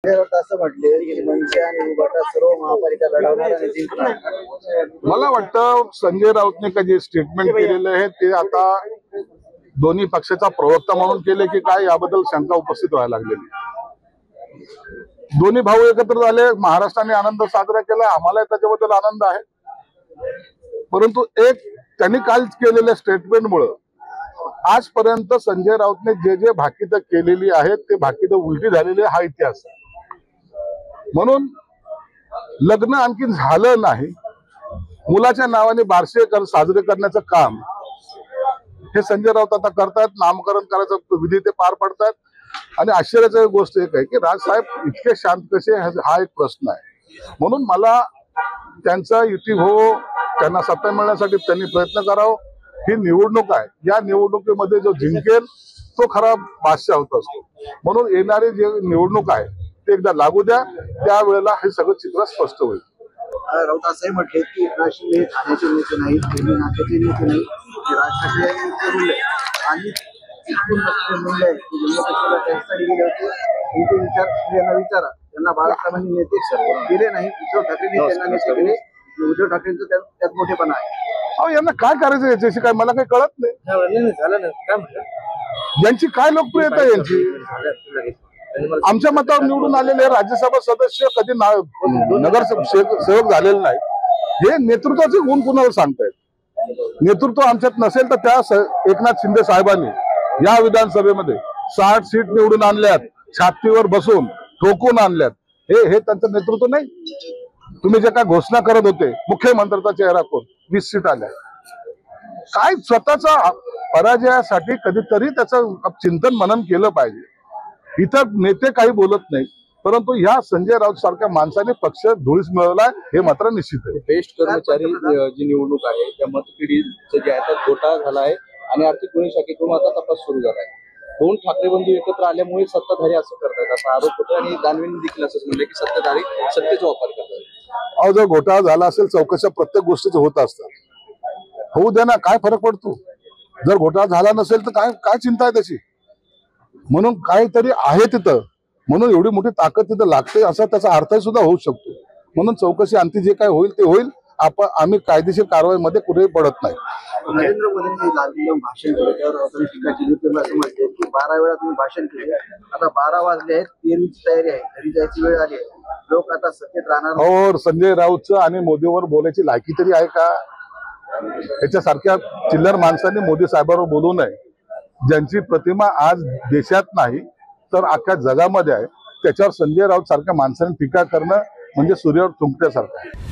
संजय राऊत असं म्हटले की मनसे आणि उभाटा सर्व महापालिका लढवणार आणि जिंकणार। मला वाटतं संजय राऊतने का जे स्टेटमेंट केलेलं आहे ते आता दोन्ही पक्षाचा प्रवक्ता म्हणून केले की काय याबद्दल शंका उपस्थित व्हायला लागलेली। दोन्ही भाऊ एकत्र झाले, महाराष्ट्राने आनंद साजरा केला, आम्हाला त्याच्याबद्दल आनंद आहे। परंतु एक त्यांनी काल केलेल्या स्टेटमेंटमुळे आजपर्यंत संजय राऊतने जे जे भाकीतं केलेली आहेत ते भाकीतं उलटी झालेली हा इतिहास। म्हणून लग्न आणखी झालं नाही, मुलाच्या नावाने बारसे साजरे करण्याचं काम हे संजय राऊत आता करतात, नामकरण करायचं विधी ते पार पडतात। आणि आश्चर्याची गोष्ट एक आहे की राजसाहेब इतके शांत कसे हा एक प्रश्न आहे। म्हणून मला त्यांचा युती हो, त्यांना सत्ता मिळण्यासाठी त्यांनी प्रयत्न करावं। ही निवडणूक आहे, या निवडणुकीमध्ये जो जिंकेल तो खरा बादशाह होत असतो। म्हणून येणारी जे निवडणूक आहे ते एकदा लागू द्या, त्यावेळेला हे सगळं चित्र स्पष्ट होईल। राऊत असंही म्हटले की राशील हे ठाण्याचे नेते नाही, नाट्याचे नेते नाही, राजकारणी आणि मूल्य आहे की जम्मू काश्मीरला त्यासाठी गेले होते त्यांचे विचार यांना विचारा। त्यांना बाळासाहेबांनी नेते केले नाही, उद्धव ठाकरेंनी त्यांना नेते केले। उद्धव ठाकरेंचं त्यात मोठेपणा आहे। अहो यांना काय करायचं याच्याशी काय मला काही कळत नाही। झालं ना काय म्हणतात, यांची काय लोकप्रियता आहे यांची? आमच्या मतावर निवडून आलेले राज्यसभा सदस्य कधी नगरसेवक झालेले नाही। हे नेतृत्वाचे गुण कुणाला सांगतायत? नेतृत्व आमच्यात नसेल तर त्या एकनाथ शिंदे साहेबांनी या विधानसभेमध्ये 60 सीट निवडून आणल्यात, छातीवर बसून ठोकून आणल्यात। हे त्यांचं नेतृत्व नाही। तुम्ही जे काय घोषणा करत होते, मुख्यमंत्र्याचा चेहरा कोण, 20 सीट आल्या। काय स्वतःचा पराजयासाठी कधीतरी त्याचं चिंतन मनन केलं पाहिजे। इतर नेते काही बोलत नाही, परंतु ह्या संजय राऊत सारख्या माणसाने पक्ष धुळीस मिळवलाय हे मात्र निश्चित आहे। बेस्ट कर्मचारी जी निवडणूक आहे त्या मतपेढीचे जे आहे त्यात घोटाळा झाला आहे आणि आर्थिक गुन्हे शाखेकडून आता तपास सुरू झाला आहे। दोन ठाकरे बंधू एकत्र आल्यामुळे सत्ताधारी असं करतात असा आरोप होतो आणि दानवेंनी देखील असंच म्हणले की सत्ताधारी सत्तेचा वापर करतात। अहो जर घोटाळा झाला असेल, चौकशा प्रत्येक गोष्टीचं होत असतात, होऊ द्या ना, काय फरक पडतो? जर घोटाळा झाला नसेल तर काय चिंता आहे त्याची? म्हणून काहीतरी आहे तिथं, म्हणून एवढी मोठी ताकद तिथं लागते असा त्याचा अर्थ सुद्धा होऊ शकतो। म्हणून चौकशी अंती जे काय होईल ते होईल, आम्ही कायदेशीर कारवाईमध्ये कुठेही पडत नाही। नरेंद्र मोदींनी लालदिलं भाषण केलं, त्यावर टीका केली। तुम्ही असं म्हटले की 12 वेळा तुम्ही भाषण केले, आता 12 वाजले आहेत, 13ची तयारी आहे, घरी जायची वेळ आली आहे, लोक आता सत्तेत राहणार। और संजय राऊतचं आणि मोदीवर बोलायची लायकी तरी आहे का? याच्यासारख्या चिल्लर माणसांनी मोदी साहेबांवर बोलू नये। ज्यांची प्रतिमा आज देशात नाही तर अख्ख्या जगामध्ये आहे, त्याच्यावर संजय राऊत सारख्या माणसाने टीका करणं म्हणजे सूर्यावर थुंकण्यासारखं आहे।